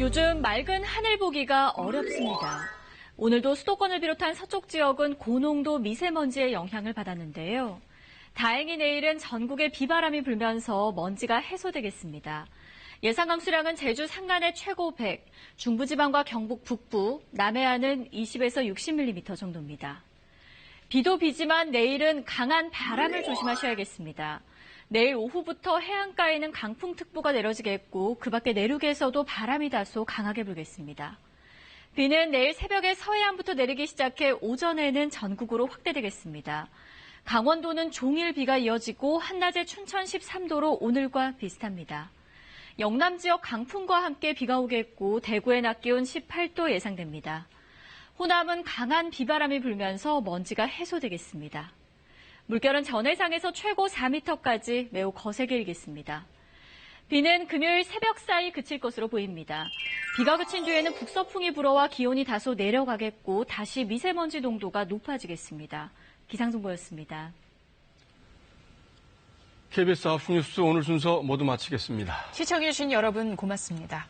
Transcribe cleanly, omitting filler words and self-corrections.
요즘 맑은 하늘 보기가 어렵습니다. 오늘도 수도권을 비롯한 서쪽 지역은 고농도 미세먼지의 영향을 받았는데요. 다행히 내일은 전국에 비바람이 불면서 먼지가 해소되겠습니다. 예상 강수량은 제주 산간에 최고 100, 중부지방과 경북 북부, 남해안은 20에서 60mm 정도입니다. 비도 비지만 내일은 강한 바람을 조심하셔야겠습니다. 내일 오후부터 해안가에는 강풍특보가 내려지겠고 그 밖에 내륙에서도 바람이 다소 강하게 불겠습니다. 비는 내일 새벽에 서해안부터 내리기 시작해 오전에는 전국으로 확대되겠습니다. 강원도는 종일 비가 이어지고 한낮에 춘천 13도로 오늘과 비슷합니다. 영남 지역 강풍과 함께 비가 오겠고 대구의 낮 기온 18도 예상됩니다. 호남은 강한 비바람이 불면서 먼지가 해소되겠습니다. 물결은 전해상에서 최고 4m까지 매우 거세게 일겠습니다. 비는 금요일 새벽 사이 그칠 것으로 보입니다. 비가 그친 뒤에는 북서풍이 불어와 기온이 다소 내려가겠고 다시 미세먼지 농도가 높아지겠습니다. 기상정보였습니다. KBS 9시 뉴스 오늘 순서 모두 마치겠습니다. 시청해주신 여러분 고맙습니다.